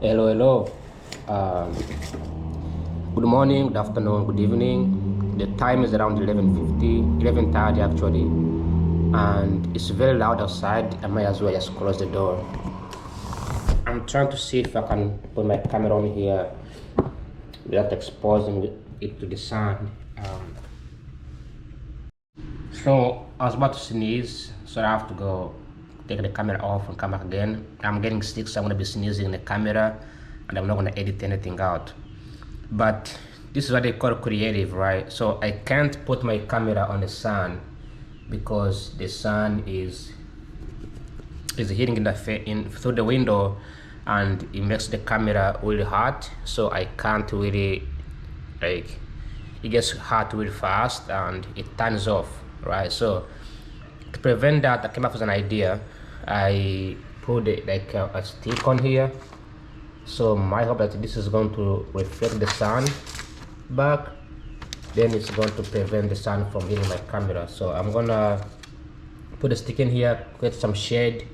Hello, hello. Um, Good morning, good afternoon, good evening. The time is around 11:50, 11:30 actually, and it's very loud outside. I might as well just close the door. I'm trying to see if I can put my camera on here without exposing it to the sun. So I was about to sneeze, so I have to go take the camera off and come back again. I'm getting sick, so I'm gonna be sneezing in the camera, and I'm not gonna edit anything out. But this is what they call creative, right? So I can't put my camera on the sun because the sun is hitting in through the window, and it makes the camera really hot. So I can't really, like, it gets hot really fast and it turns off, right? So to prevent that, I came up with an idea. I put a stick on here, so my hope that this is going to reflect the sun back, then it's going to prevent the sun from hitting my camera. So I'm gonna put a stick in here, create some shade,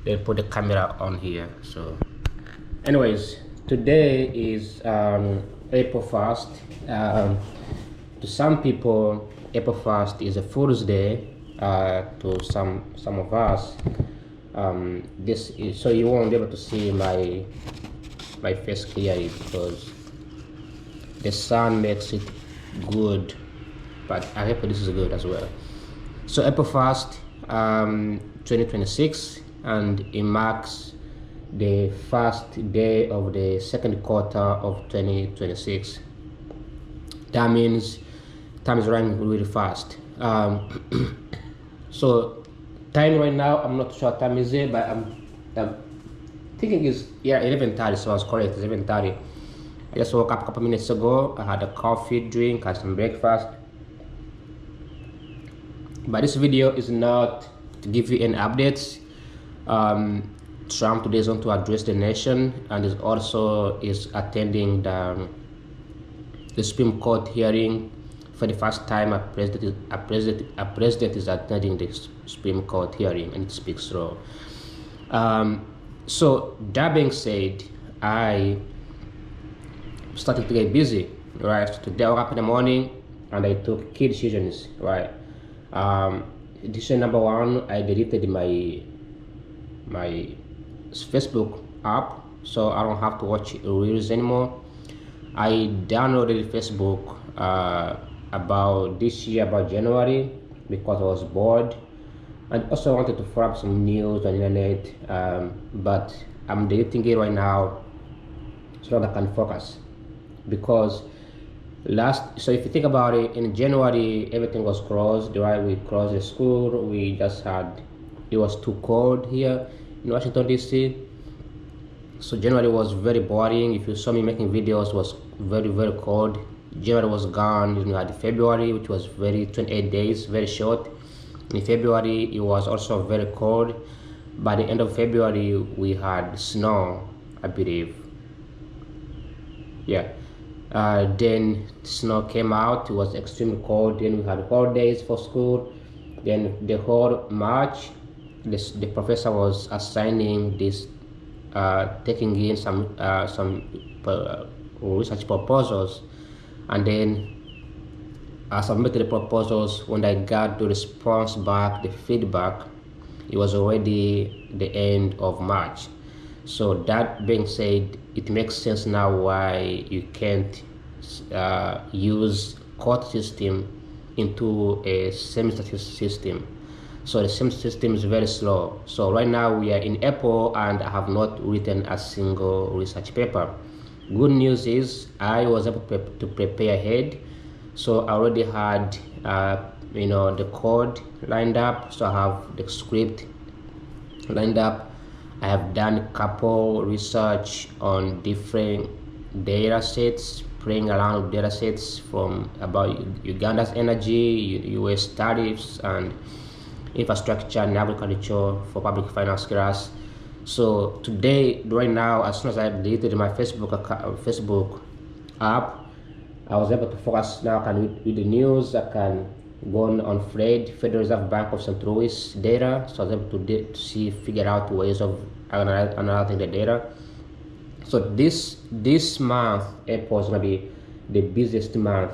then put the camera on here. So anyways, today is April 1st. To some people, April 1st is a Fool's Day. To some of us, this is, so you won't be able to see my face clearly because the sun makes it good, but I hope this is good as well. So April 1st, 2026, and it marks the first day of the second quarter of 2026. That means time is running really fast. So time right now, I'm not sure what time is it, but I'm thinking it's, yeah, 11:30, so I was correct, it's 11:30. I just woke up a couple minutes ago. I had a coffee drink, had some breakfast. But this video is not to give you any updates. Trump today is going to address the nation, and is also attending the Supreme Court hearing. For the first time, a president is attending the Supreme Court hearing, and it speaks raw. So that being said, I started to get busy, right? Today I woke up in the morning and I took key decisions, right? Decision number one, I deleted my Facebook app, so I don't have to watch reels anymore. I downloaded Facebook about this year, about January, because I was bored, and also wanted to follow up some news on the internet, but I'm deleting it right now so that I can focus. Because so if you think about it, in January everything was closed, right? We closed the school, we just had, it was too cold here in Washington DC, so January was very boring. If you saw me making videos, it was very cold. January was gone. You had February, which was 28 days, very short. In February it was also very cold. By the end of February we had snow, I believe. Yeah. Then snow came out, it was extremely cold. Then we had holidays for school. Then the whole March, the professor was assigning this, taking in some research proposals, and then I submitted the proposals. When I got the response back, the feedback, it was already the end of March. So that being said, it makes sense now why you can't use court system into a semester system. So the semester system is very slow. So right now we are in April and I have not written a single research paper. Good news is I was able to prepare ahead. So I already had the code lined up. So I have the script lined up. I have done a couple research on different data sets, playing around with data sets from about Uganda's energy, US tariffs, and infrastructure and agriculture for public finance class. So today, right now, as soon as I deleted my Facebook app, I was able to focus. Now I can read the news. I can go on Federal Reserve Bank of St. Louis data. So I was able to figure out ways of analyzing the data. So this month, April is gonna be the busiest month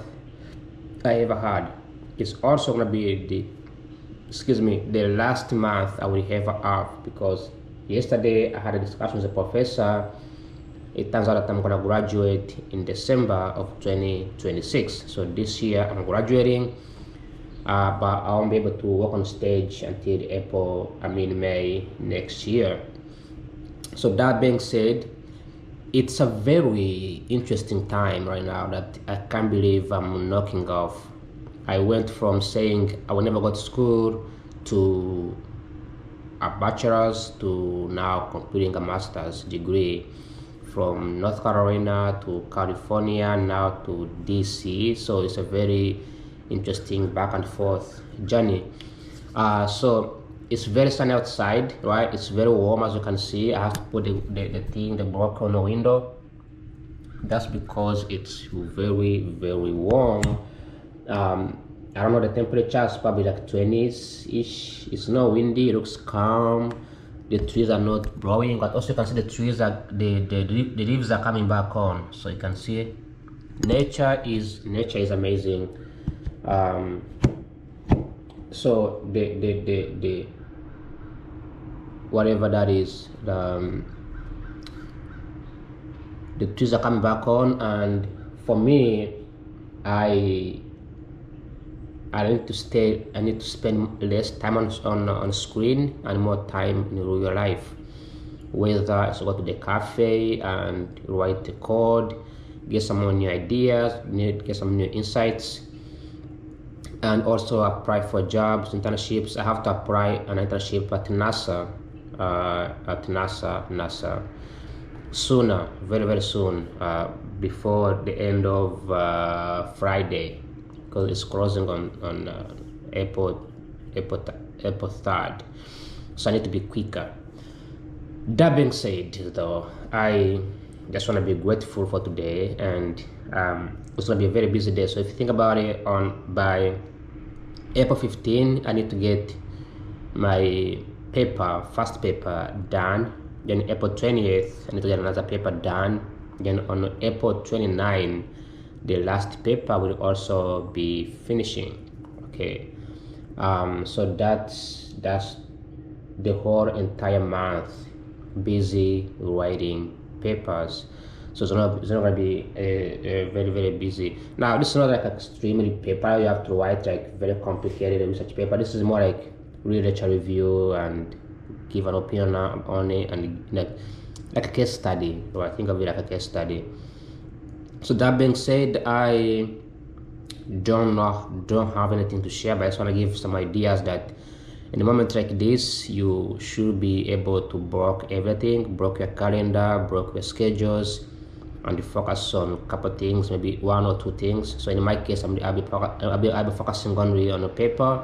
I ever had. It's also gonna be the last month I will ever have, because yesterday I had a discussion with a professor. It turns out that I'm gonna graduate in December of 2026. So this year I'm graduating, but I won't be able to work on stage until May next year. So that being said, it's a very interesting time right now that I can't believe I'm knocking off. I went from saying I will never go to school to a bachelor's to now completing a master's degree, from North Carolina to California, now to DC. So it's a very interesting back and forth journey. So it's very sunny outside, right? It's very warm, as you can see. I have to put the block on the window. That's because it's very, very warm. I don't know, the temperature is probably like 20s-ish. It's not windy, it looks calm. The trees are not blowing, but also you can see the trees are the leaves are coming back on. So you can see nature is amazing. So the whatever that is, the trees are coming back on, and for me, I need to spend less time on screen and more time in real life. Whether it's go to the cafe and write the code, get some more new ideas, get some new insights, and also apply for jobs, internships. I have to apply an internship at NASA, NASA sooner, very, very soon, before the end of Friday, because it's closing on April 3rd. So I need to be quicker. That being said, though, I just want to be grateful for today, and it's going to be a very busy day. So if you think about it, by April 15, I need to get my first paper done. Then April 20th, I need to get another paper done. Then on April 29, the last paper will also be finishing. Okay, so that's the whole entire month busy writing papers. So it's not going to be a very, very busy. Now this is not like extremely paper you have to write like very complicated research paper. This is more like literature review and give an opinion on it, and like a case study. So I think of it like a case study. So that being said, I don't have anything to share, but I just want to give some ideas that in a moment like this, you should be able to block everything, block your calendar, block your schedules, and focus on a couple things, maybe one or two things. So in my case, I'll be focusing only on a paper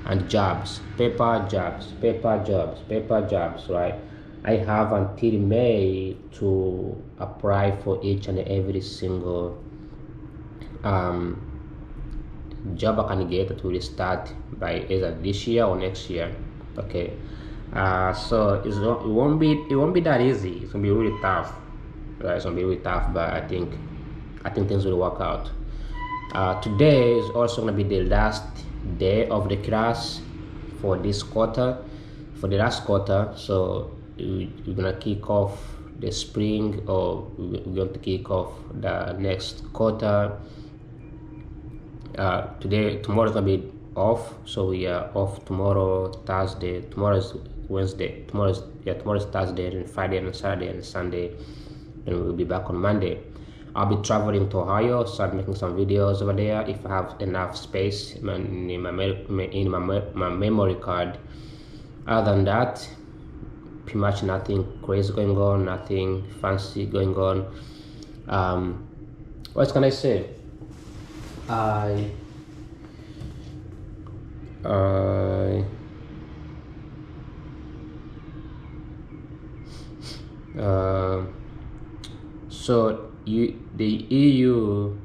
and jobs, paper jobs, right? I have until May to apply for each and every single job I can get that will start by either this year or next year. Okay, so it won't be that easy. It's gonna be really tough, right? It's gonna be really tough, but I think things will work out. Today is also gonna be the last day of the class for this quarter, for the last quarter. So we're gonna kick off the spring, or we're going to kick off the next quarter. Tomorrow is gonna be off, so we are off tomorrow, Thursday. Tomorrow is Wednesday. Tomorrow is Thursday, and Friday and Saturday and Sunday, and we'll be back on Monday. I'll be traveling to Ohio, start making some videos over there if I have enough space in my memory card. Other than that, pretty much nothing crazy going on, nothing fancy going on. What can I say? So the EU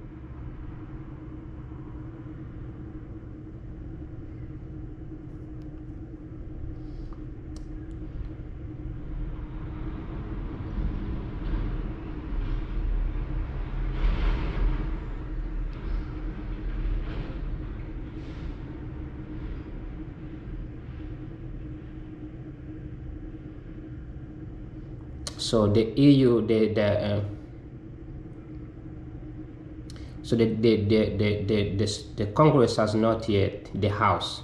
So the EU, the Congress has not yet, the House,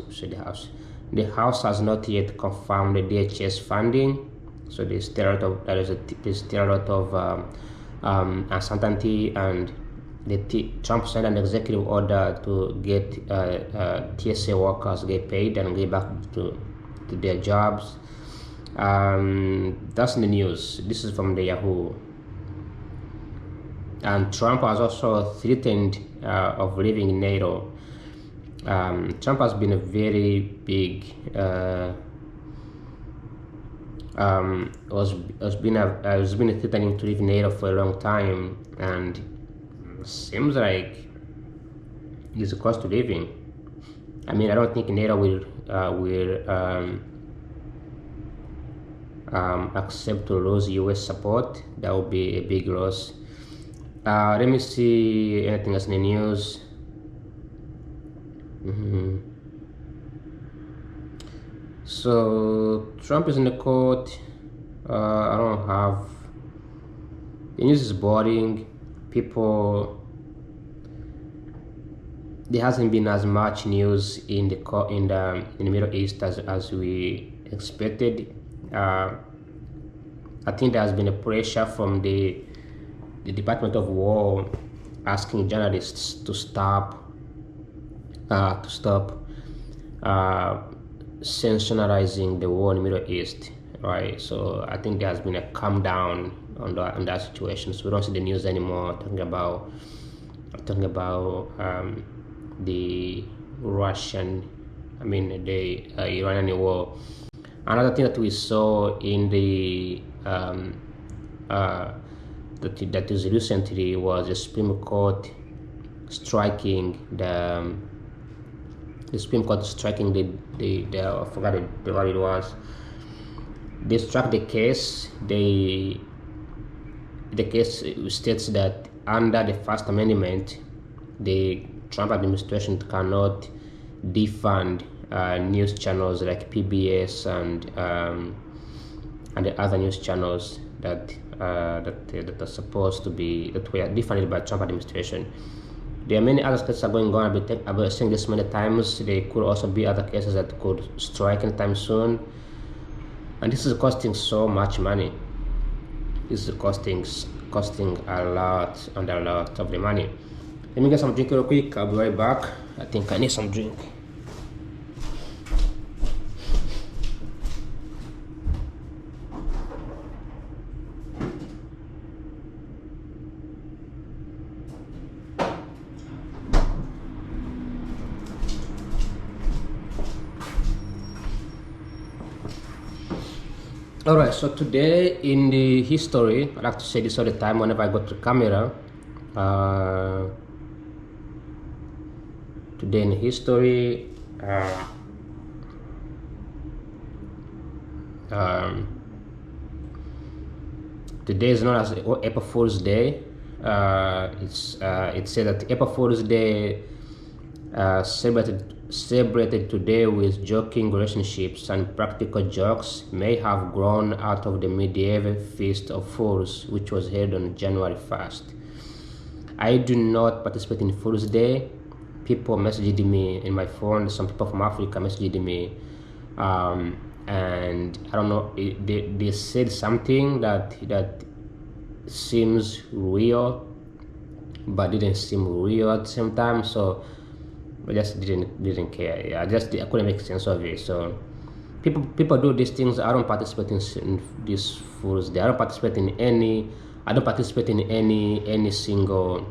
the House has not yet confirmed the DHS funding. So there's still a lot of uncertainty, and Trump signed an executive order to get TSA workers get paid and get back to their jobs. That's in the news. This is from the Yahoo. And Trump has also threatened of leaving NATO. Trump has been a very big has been threatening to leave NATO for a long time, and seems like he's close to leaving. I mean, I don't think NATO will accept to lose US support. That would be a big loss. Let me see anything else in the news. So Trump is in the court. I don't have, the news is boring. People, there hasn't been as much news in the Middle East as we expected. I think there has been a pressure from the Department of War asking journalists to stop sensationalizing the war in the Middle East, right? So I think there has been a calm down on that situation. So we don't see the news anymore talking about the Iranian war. Another thing that we saw in the that is recently was the Supreme Court striking the Supreme Court striking the I forgot what it was. They struck the case. The case states that under the First Amendment, the Trump administration cannot defund news channels like PBS and the other news channels that are supposed to be, that were defunded by Trump administration. There are many other cases that are going on. I've been saying this many times. There could also be other cases that could strike anytime soon, and this is costing so much money. This is costing a lot and a lot of the money. Let me get some drink real quick. I'll be right back. I think I need some drink. Alright, so today in the history, I like to say this all the time whenever I go to the camera. Today in history, today is known as April Fool's Day. It's said that April Fool's Day celebrated today with joking relationships and practical jokes may have grown out of the medieval Feast of Fools, which was held on January 1st. I do not participate in Fool's Day. People messaged me in my phone, some people from Africa messaged me, and I don't know, they said something that seems real but didn't seem real at the same time, so I just didn't care. Yeah, I couldn't make sense of it. So people do these things. I don't participate in these Fool's Day. I don't participate in any single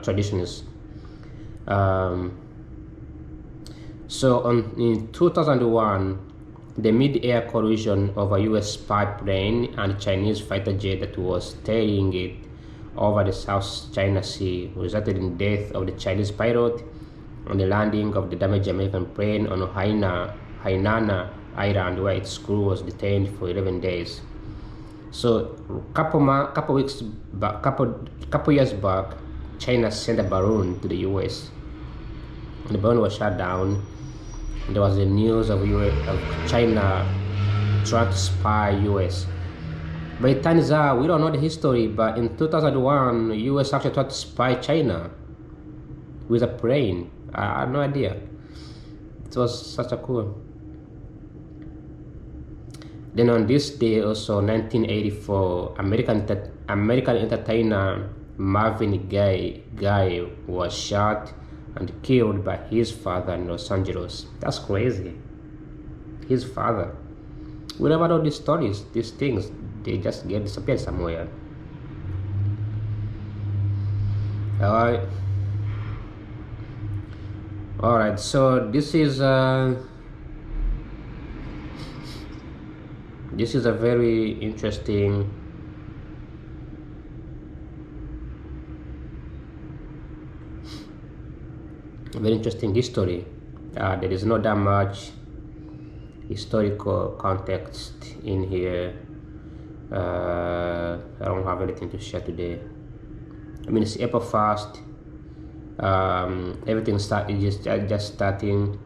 traditions. So in 2001, the mid-air collision of a U.S. spy plane and a Chinese fighter jet that was taking it over the South China Sea resulted in the death of the Chinese pilot and the landing of the damaged American plane on Hainan Island, where its crew was detained for 11 days. So couple years back, China sent a balloon to the US. The balloon was shut down. There was the news of China trying to spy US. But it turns out, we don't know the history, but in 2001, US actually tried to spy China with a plane. I had no idea. It was such a cool. Then on this day, also 1984, American entertainer Marvin Gaye was shot and killed by his father in Los Angeles. That's crazy. His father. We never know these stories, these things. They just get disappeared somewhere. Alright, so this is a very interesting history. There is not that much historical context in here. I don't have anything to share today. I mean, it's April 1st. Everything just starting,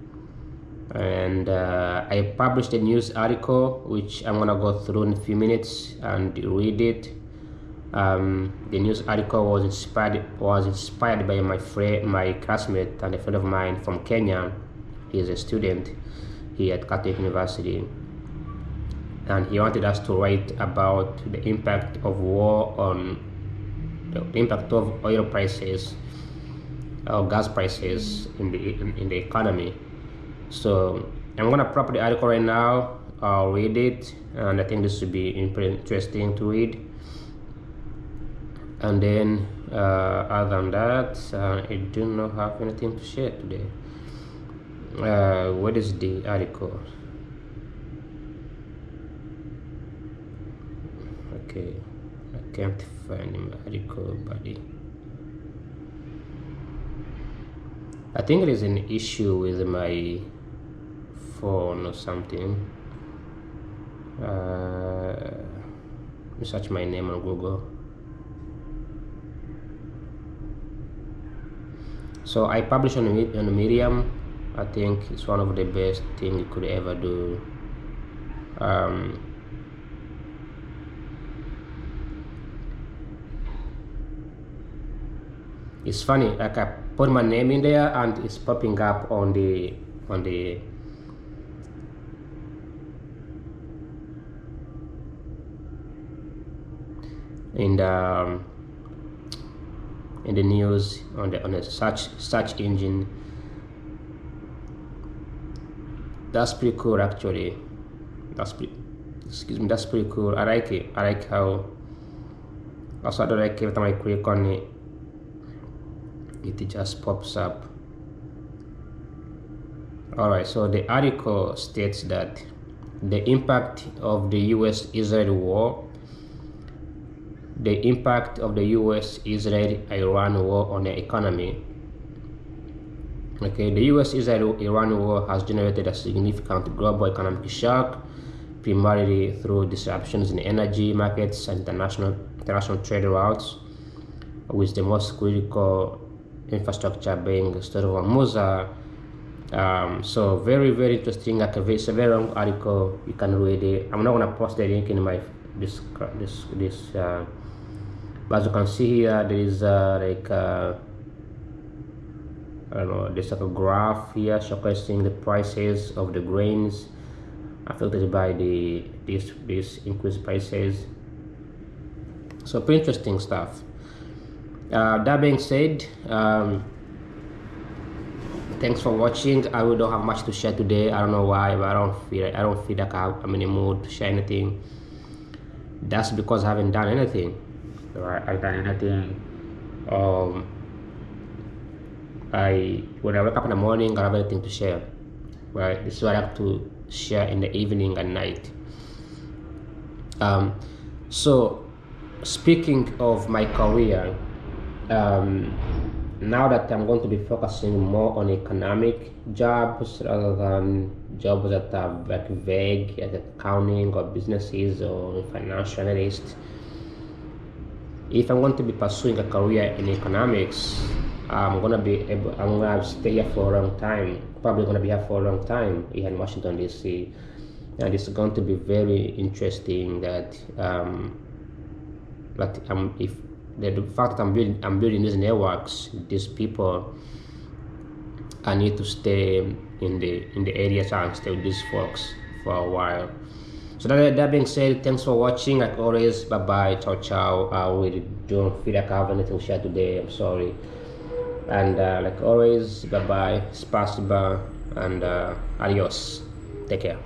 and I published a news article which I'm gonna go through in a few minutes and read it. The news article was inspired by my classmate and a friend of mine from Kenya. He is a student here at Catholic University, and he wanted us to write about the impact of war on the impact of oil prices or gas prices in the economy. So I'm gonna prop the article right now. I'll read it, and I think this would be interesting to read. And then other than that, I do not have anything to share today. What is the article? Okay, I can't find my article, buddy. I think there is an issue with my phone or something. Let me search my name on Google. So I publish on Medium. I think it's one of the best things you could ever do. It's funny, like I put my name in there and it's popping up on the in the news on the search engine. That's pretty cool, actually. That's pretty cool. I like it. I like how. Also, I don't like every time I click on it, it just pops up. Alright, so the article states that the impact of the US-Israel war, the impact of the US-Israel-Iran war on the economy. Okay, the US-Israel-Iran war has generated a significant global economic shock, primarily through disruptions in energy markets and international trade routes, with the most critical infrastructure being Strait of Hormuz. So very, very interesting. It's a very long article. You can read it. I'm not gonna post the link in my this but as you can see here, there is I don't know, there's like a graph here showcasing the prices of the grains affected by these increased prices. So pretty interesting stuff. That being said, thanks for watching. I really don't have much to share today. I don't know why, but I don't feel like I'm in a mood to share anything. That's because I haven't done anything. Right? I've done anything. When I wake up in the morning, I don't have anything to share. Right? This is what I have to share in the evening and night. So speaking of my career, now that I'm going to be focusing more on economic jobs rather than jobs that are like vague, like accounting or businesses or financial analyst. If I'm going to be pursuing a career in economics, I'm gonna stay here for a long time. Probably gonna be here for a long time here in Washington DC. and it's going to be very interesting that if the fact that I'm building these networks, these people, I need to stay in the areas and stay with these folks for a while. So that being said, thanks for watching. Like always, bye bye, ciao ciao. I really don't feel like I have anything to share today. I'm sorry. And like always, bye bye, spasiba, and adios. Take care.